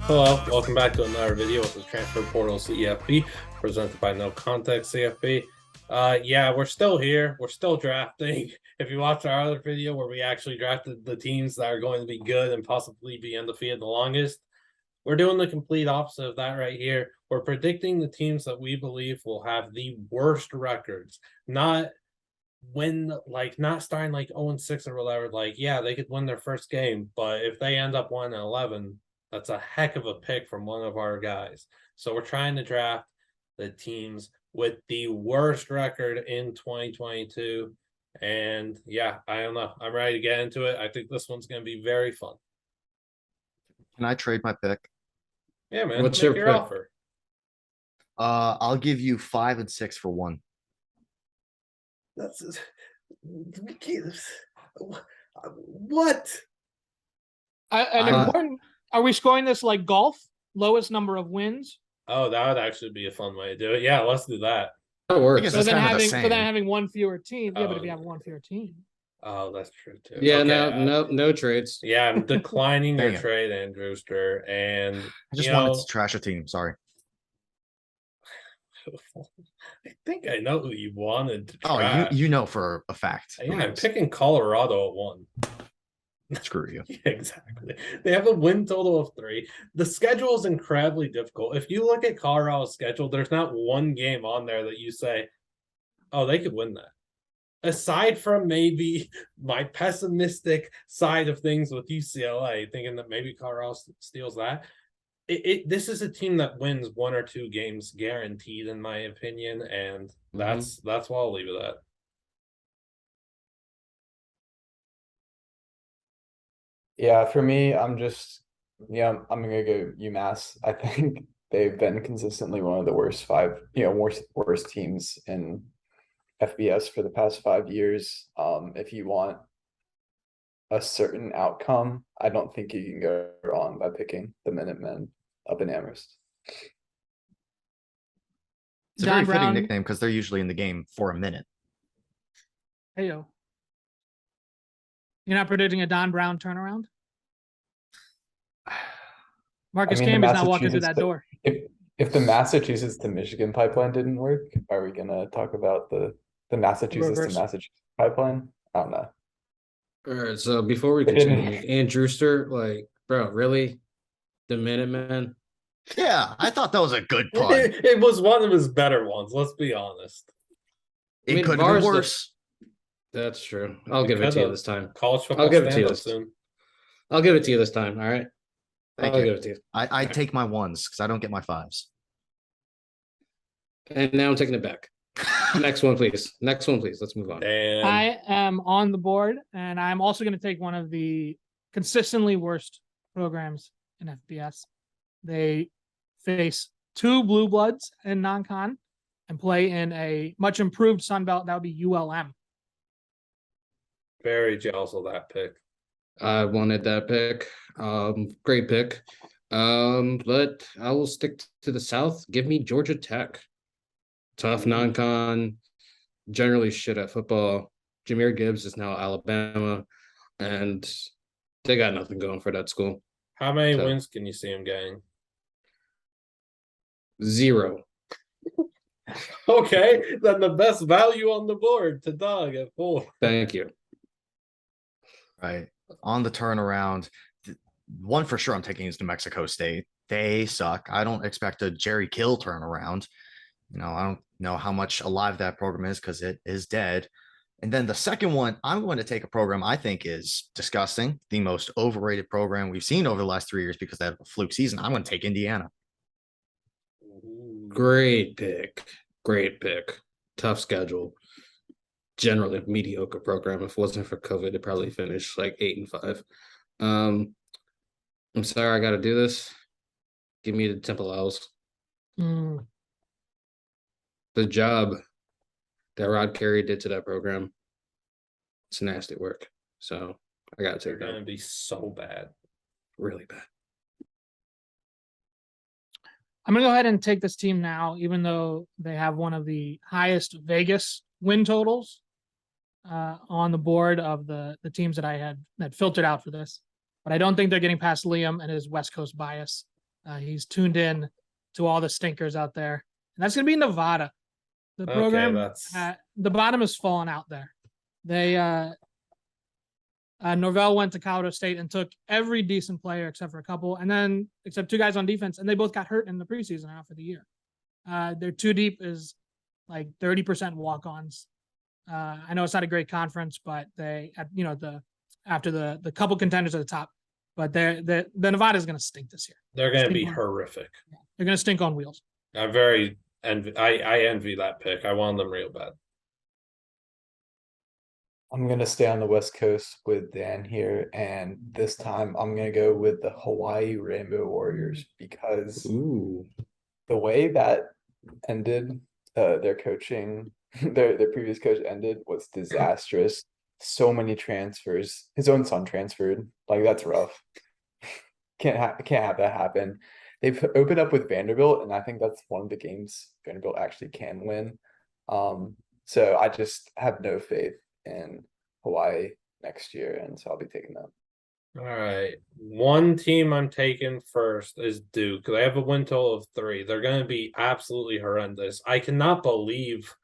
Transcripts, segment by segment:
Hello, welcome back to another video with the Transfer Portal CFB presented by NoContextCFB. Yeah, we're still here. We're still drafting. If you watch our other video where we actually drafted the teams that are going to be good and possibly be undefeated the longest, we're doing the complete opposite of that right here. We're predicting the teams that we believe will have the worst records, not starting like 0-6 or whatever. Like, yeah, they could win their first game, but if they end up 1-11, that's a heck of a pick from one of our guys. So we're trying to draft the teams with the worst record in 2022. And yeah, I don't know. I'm ready to get into it. I think this one's going to be very fun. Can I trade my pick? Yeah, man. What's Make your pick? offer? I'll give you 5 and 6 for one. That's what? Are we scoring this like golf? Lowest number of wins. Oh, that would actually be a fun way to do it. Yeah, let's do that. That works. So then having one fewer team. Yeah, but if you have Oh. one fewer team. Oh, that's true too. Yeah, Okay, no trades. Yeah, I'm declining your Dang it. trade, Andrewster, and I just wanted to trash a team. Sorry. I think I know who you wanted to Oh, trash. you know for a fact. Yeah, I'm picking Colorado at 1. Screw you. Yeah, exactly. They have a win total of 3. The schedule is incredibly difficult. If you look at Colorado's schedule, there's not one game on there that you say, oh, they could win that. Aside from maybe my pessimistic side of things with UCLA, thinking that maybe Colorado steals that, this is a team that wins 1 or 2 games guaranteed, in my opinion, and that's what I'll leave it at. Yeah, for me, I'm gonna go UMass. I think they've been consistently one of the worst worst teams in FBS for the past 5 years. If you want a certain outcome, I don't think you can go wrong by picking the Minutemen up in Amherst. It's a Don very fitting Brown. nickname because they're usually in the game for a minute. Hey yo. You're not predicting a Don Brown turnaround? Marcus I mean, the Camby's not walking through that Massachusetts- door. If the Massachusetts to Michigan pipeline didn't work, are we gonna talk about the Massachusetts Reverse. to Massachusetts pipeline? I don't know. All right, so before we They didn't- continue, Andrewster, like, bro, really? The Minutemen? Yeah, I thought that was a good pun. It was one of his better ones, let's be honest. I It mean, could have Vars been the- worse. That's true. I'll give it to you could've. this time. College football I'll give it to you stand-up this soon. I'll give it to you this time. All right. Thank I'll you. give it to you. I take my 1s because I don't get my 5s. And now I'm taking it back. Next one, please. Next one, please. Let's move on. And I am on the board, and I'm also going to take one of the consistently worst programs in FBS. They face 2 blue bloods in non-con and play in a much improved Sun Belt. That would be ULM. very jealous of that pick. I wanted that pick. Great pick. But I will stick to the South. Give me Georgia Tech. Tough non-con, generally shit at football. Jahmyr Gibbs is now at Alabama, and they got nothing going for that school. How many So- wins can you see him getting? 0. Okay, then the best value on the board to Doug at 4. Thank you. Right. On the turnaround, one for sure I'm taking is New Mexico State. They suck. I don't expect a Jerry Kill turnaround. I don't know how much alive that program is because it is dead. And then the second one, I'm going to take a program I think is disgusting, the most overrated program we've seen over the last 3 years because they had a fluke season. I'm going to take Indiana. Great pick. Great pick. Tough schedule. Generally mediocre program. If it wasn't for COVID, it probably finished like 8-5. I'm sorry I got to do this. Give me the Temple Owls. The job that Rod Carey did to that program, it's nasty work. So I got to They're take going to that. be so bad. Really bad. I'm going to go ahead and take this team now, even though they have one of the highest Vegas win totals on the board of the teams that I had that filtered out for this. But I don't think they're getting past Liam and his West Coast bias. He's tuned in to all the stinkers out there, and that's going to be Nevada. The Okay, program, that's- the bottom has fallen out there. They Norvell went to Colorado State and took every decent player except for a couple, and then except 2 guys on defense, and they both got hurt in the preseason half of the year. Their 2 deep is like 30% walk-ons. I know it's not a great conference, but they, after the couple contenders at the top, but the Nevada is going to stink this year. They're going to be Stink on- horrific. They're going to stink on wheels. I'm very I envy that pick. I want them real bad. I'm gonna stay on the West Coast with Dan here, and this time I'm gonna go with the Hawaii Rainbow Warriors because Ooh. the way that ended, their coaching, their previous coach ended was disastrous. So many transfers. His own son transferred. Like, that's rough. Can't have that happen. They've opened up with Vanderbilt, and I think that's one of the games Vanderbilt actually can win. So I just have no faith in Hawaii next year, and so I'll be taking them. All right. One team I'm taking first is Duke. They have a win total of 3. They're going to be absolutely horrendous. I cannot believe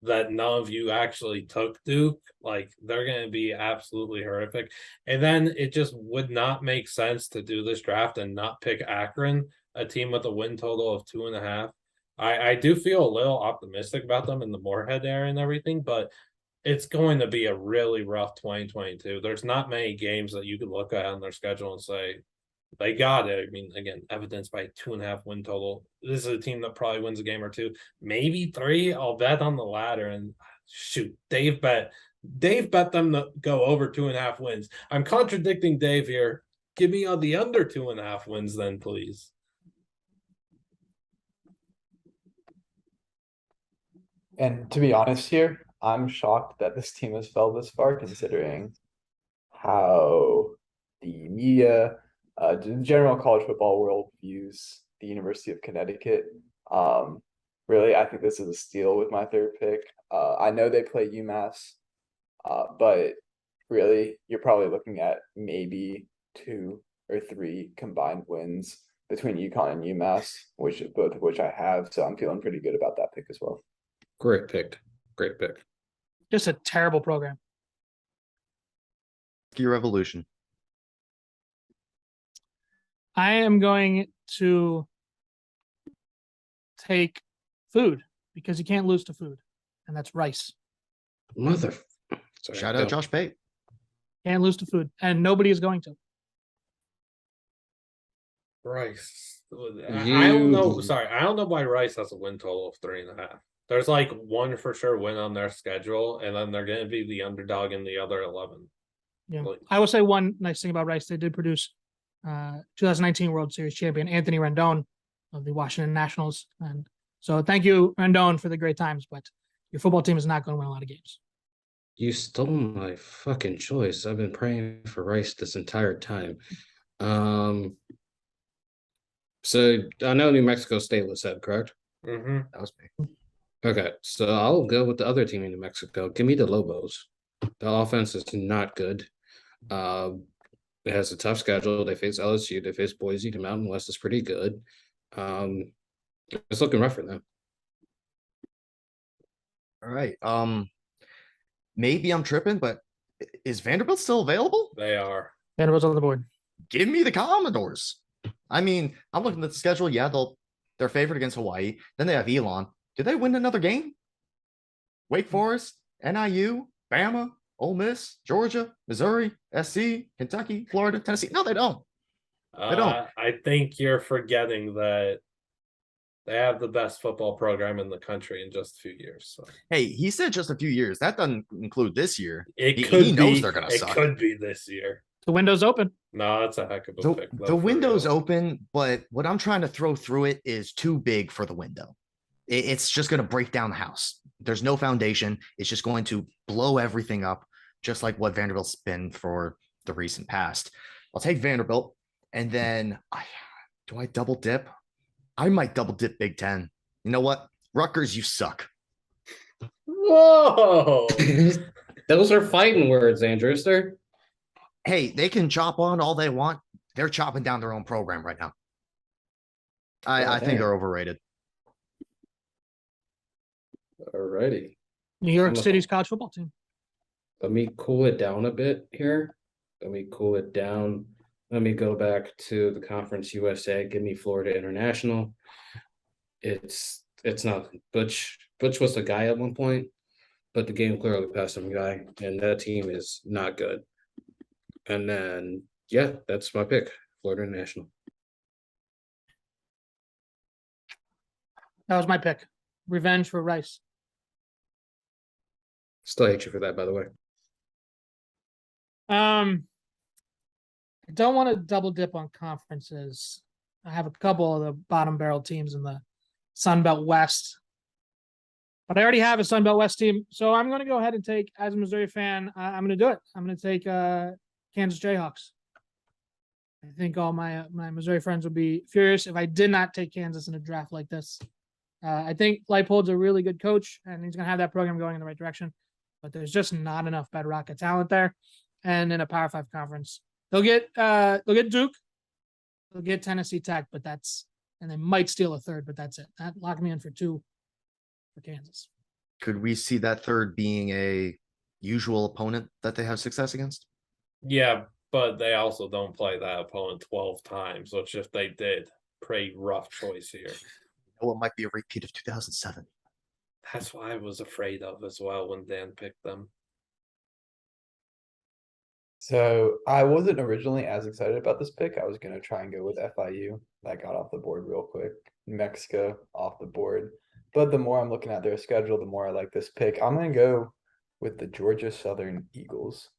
that none of you actually took Duke. Like, they're going to be absolutely horrific. And then it just would not make sense to do this draft and not pick Akron, a team with a win total of 2.5. I do feel a little optimistic about them in the Moorhead area and everything, but it's going to be a really rough 2022. There's not many games that you could look at on their schedule and say they got it. I mean, again, evidenced by 2.5 win total. This is a team that probably wins a game or 2, maybe 3. I'll bet on the ladder, and shoot, Dave bet them to go over 2.5 wins. I'm contradicting Dave here. Give me on the under 2.5 wins, then, please. And to be honest here, I'm shocked that this team has fell this far, considering how the media, the general college football world views the University of Connecticut. Really, I think this is a steal with my 3rd pick. I know they play UMass, but really, you're probably looking at maybe 2 or 3 combined wins between UConn and UMass, both of which I have. So I'm feeling pretty good about that pick as well. Great pick. Great pick. Just a terrible program. Ski Revolution. I am going to take food because you can't lose to food, and that's Rice. Mother. Sorry, Shout go. out Josh Pate. Can't lose to food, and nobody is going to. Rice. I don't know. You- Sorry, I don't know why Rice has a win total of 3.5. There's like one for sure win on their schedule, and then they're going to be the underdog in the other 11. Yeah, Like- I will say one nice thing about Rice: they did produce 2019 World Series champion Anthony Rendon of the Washington Nationals, and so thank you, Rendon, for the great times. But your football team is not going to win a lot of games. You stole my fucking choice. I've been praying for Rice this entire time. So I know New Mexico State was said, correct? Mm-hmm. That was me. Okay, so I'll go with the other team in New Mexico. Give me the Lobos. The offense is not good. It has a tough schedule. They face LSU, they face Boise. The Mountain West is pretty good. It's looking rough for them. All right. Maybe I'm tripping, but is Vanderbilt still available? They are. Vanderbilt's on the board. Give me the Commodores. I mean, I'm looking at the schedule. Yeah, they're favored against Hawaii. Then they have Elon. Did they win another game? Wake Forest, NIU, Bama, Ole Miss, Georgia, Missouri, SC, Kentucky, Florida, Tennessee. No, they don't. don't. I think you're forgetting that they have the best football program in the country in just a few years. So Hey, he said just a few years. That doesn't include this year. it He could knows be. they're gonna It suck. could be this year. The window's open. No, that's a heck of a The, pick. though, the for window's real. open, but what I'm trying to throw through it is too big for the window. It's just going to break down the house. There's no foundation. It's just going to blow everything up, just like what Vanderbilt's been for the recent past. I'll take Vanderbilt, and then do I double dip? I might double dip Big Ten. You know what? Rutgers, you suck. Whoa! Those are fighting words, Andrew. Sir. Hey, they can chop on all they want. They're chopping down their own program right now. I think Damn. are overrated. Alrighty. New York I'm a- City's college football team. Let me cool it down a bit here. Let me cool it down. Let me go back to the Conference USA. Give me Florida International. It's not Butch. Butch was the guy at one point, but the game clearly passed some guy, and that team is not good. And then yeah, that's my pick. Florida International. That was my pick. Revenge for Rice. Still hate you for that, by the way. I don't want to double dip on conferences. I have a couple of the bottom barrel teams in the Sun Belt West, but I already have a Sun Belt West team, so I'm going to go ahead and take, as a Missouri fan, I'm going to do it. I'm going to take Kansas Jayhawks. I think all my Missouri friends would be furious if I did not take Kansas in a draft like this. I think Leipold's a really good coach, and he's going to have that program going in the right direction. But there's just not enough bedrock of talent there, and in a Power 5 conference, they'll get Duke, they'll get Tennessee Tech, but and they might steal a third, but that's it. That locked me in for 2 for Kansas. Could we see that third being a usual opponent that they have success against? Yeah, but they also don't play that opponent 12 times, which if they did, pretty rough choice here. Oh, it might be a repeat of 2007. That's what I was afraid of as well when Dan picked them. So I wasn't originally as excited about this pick. I was gonna try and go with FIU. That got off the board real quick. New Mexico off the board. But the more I'm looking at their schedule, the more I like this pick. I'm gonna go with the Georgia Southern Eagles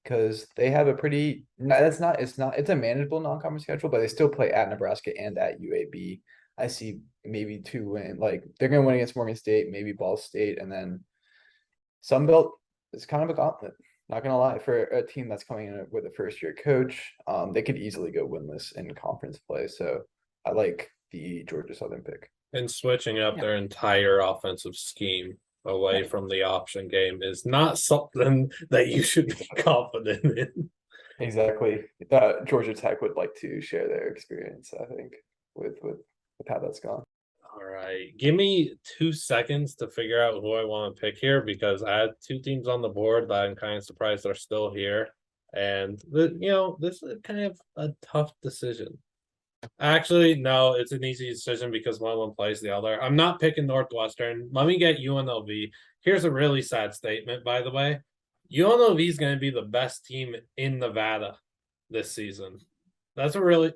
because they have a pretty it's a manageable non-conference schedule, but they still play at Nebraska and at UAB. I see maybe 2 win, like they're gonna win against Morgan State, maybe Ball State, and then Sun Belt is kind of a gauntlet. Not gonna lie, for a team that's coming in with a first-year coach, they could easily go winless in conference play. So I like the Georgia Southern pick. And switching up Yeah. their entire offensive scheme away from the option game is not something that you should be confident in. Exactly. Georgia Tech would like to share their experience, I think, with how that's gone. All right. Give me 2 seconds to figure out who I want to pick here because I had 2 teams on the board that I'm kind of surprised are still here. And, this is kind of a tough decision. Actually, no, it's an easy decision because one of them plays the other. I'm not picking Northwestern. Let me get UNLV. Here's a really sad statement, by the way. UNLV is going to be the best team in Nevada this season. That's a really...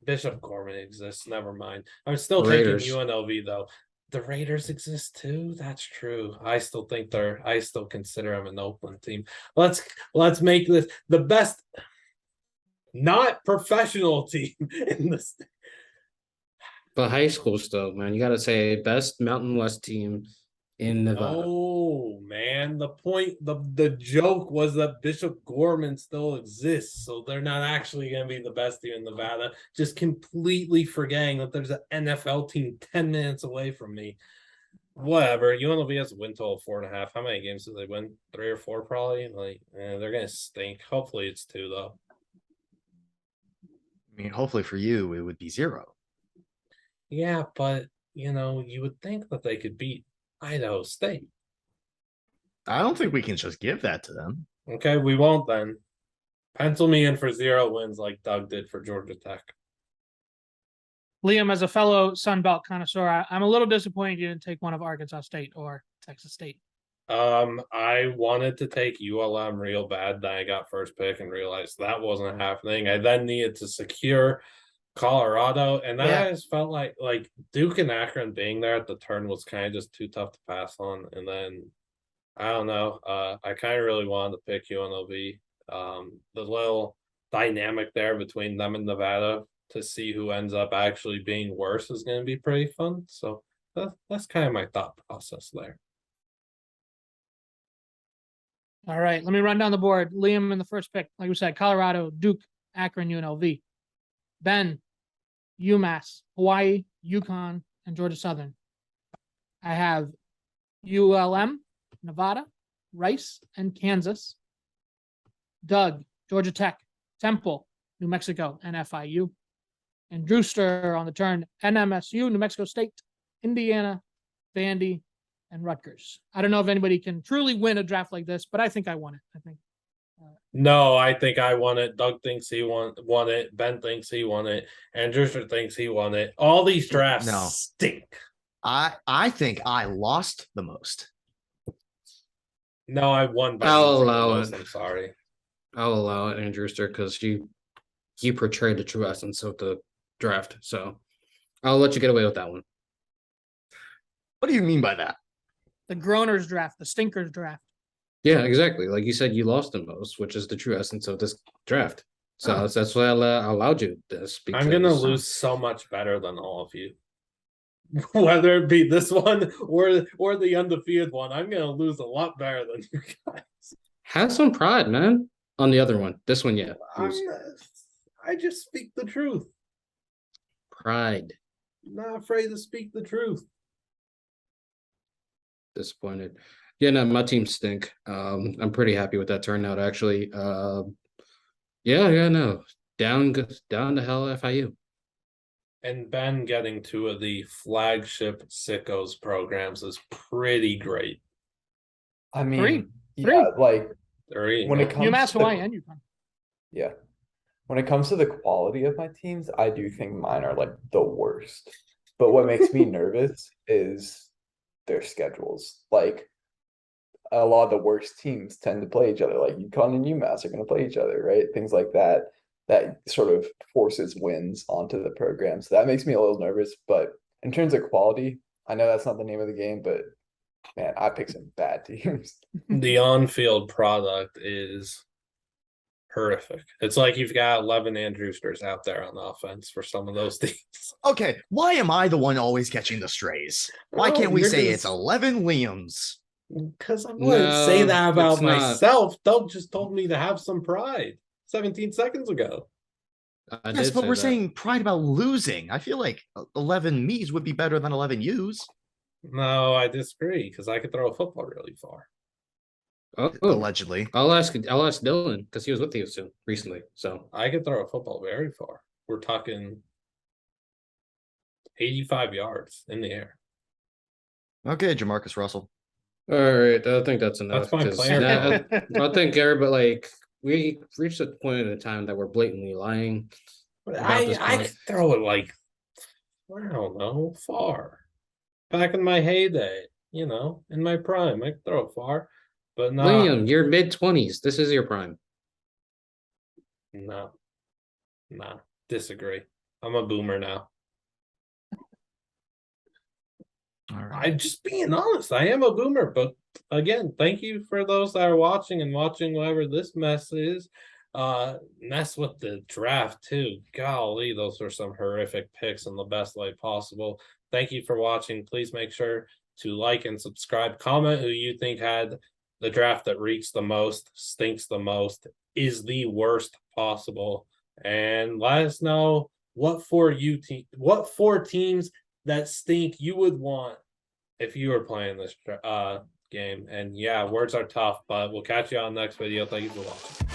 Bishop Gorman exists. Never mind. I'm still Raiders. taking UNLV though. The Raiders exist too. That's true. I still consider them an Oakland team. Let's make this the best not professional team in this. But high school stuff, man. You gotta say best Mountain West team in Nevada. Oh man, the joke was that Bishop Gorman still exists, so they're not actually going to be the best team in Nevada. Just completely forgetting that there's an NFL team 10 minutes away from me. Whatever. UNLV has a win total of 4.5. How many games do they win? 3 or 4 probably. They're going to stink. Hopefully it's 2 though. I mean, hopefully for you, it would be 0. Yeah, but you would think that they could beat Idaho State. I don't think we can just give that to them. Okay, we won't then. Pencil me in for 0 wins like Doug did for Georgia Tech. Liam, as a fellow Sun Belt connoisseur, I'm a little disappointed you didn't take one of Arkansas State or Texas State. I wanted to take ULM real bad. Then I got first pick and realized that wasn't happening. I then needed to secure Colorado, and then I just felt like Duke and Akron being there at the turn was kind of just too tough to pass on. And then I don't know. I kind of really wanted to pick UNLV. The little dynamic there between them and Nevada to see who ends up actually being worse is going to be pretty fun. So that's kind of my thought process there. All right, let me run down the board. Liam in the first pick, like we said, Colorado, Duke, Akron, UNLV. Ben, UMass, Hawaii, UConn, and Georgia Southern. I have ULM, Nevada, Rice, and Kansas. Doug, Georgia Tech, Temple, New Mexico, and FIU. and Drewster on the turn. NMSU, New Mexico State, Indiana, Vandy, and Rutgers. I don't know if anybody can truly win a draft like this, but I think I won it. I think. No, I think I won it. Doug thinks he won it. Ben thinks he won it. And Drewster thinks he won it. All these drafts No. stink. I think I lost the most. No, I won by I'll losing the allow most. it. I'm sorry. I'll allow it, Andrew Ster, because you portrayed the true essence of the draft. So I'll let you get away with that one. What do you mean by that? The groaners draft, the stinkers draft. Yeah, exactly. Like you said, you lost the most, which is the true essence of this draft. So Oh. that's why I allowed you this. I'm gonna because- lose so much better than all of you. Whether it be this one or the undefeated one, I'm gonna lose a lot better than you guys. Have some pride, man. On the other one, this one, yeah. I just speak the truth. Pride. I'm not afraid to speak the truth. Disappointed. Yeah, no, my team stink. I'm pretty happy with that turnout actually. Yeah, no. Down to hell FIU. And Ben getting two of the flagship sickos programs is pretty great. I mean, Three. yeah, like Three. when it comes UMass, to Hawaii, and UConn. yeah, when it comes to the quality of my teams, I do think mine are like the worst. But what makes me nervous is their schedules. Like a lot of the worst teams tend to play each other. Like UConn and UMass are going to play each other, right? Things like that. That sort of forces wins onto the program. So that makes me a little nervous. But in terms of quality, I know that's not the name of the game, but man, I picked some bad teams. The on-field product is horrific. It's like you've got 11 Andrewsters out there on offense for some of those teams. Okay, why am I the one always catching the strays? Why Oh, can't we you're say just- it's 11 Liams? Because I wouldn't No, say that about it's not. myself. Doug just told me to have some pride 17 seconds ago. I Yes, did but say we're that. saying pride about losing. I feel like 11 me's would be better than 11 U's. No, I disagree because I could throw a football really far. Oh, Allegedly. I'll ask Dylan because he was with you recently. So I could throw a football very far. We're talking 85 yards in the air. Okay, Jamarcus Russell. all right, I think that's enough. That's my 'cause player. now- I think everybody like we reached a point in the time that we're blatantly lying. About this I point. could throw it like, I don't know, far. Back in my heyday, in my prime, I could throw it far. But no, Liam, you're mid-20s. This is your prime. no, disagree. I'm a boomer now. All right. I'm just being honest. I am a boomer, but again, thank you for those that are watching and watching whatever this mess is. Mess with the draft too. Golly, those were some horrific picks in the best way possible. Thank you for watching. Please make sure to like and subscribe. Comment who you think had the draft that reeks the most, stinks the most, is the worst possible, and let us know what four teams that stink you would want if you were playing this game. And yeah, words are tough, but we'll catch you on the next video. Thank you for watching.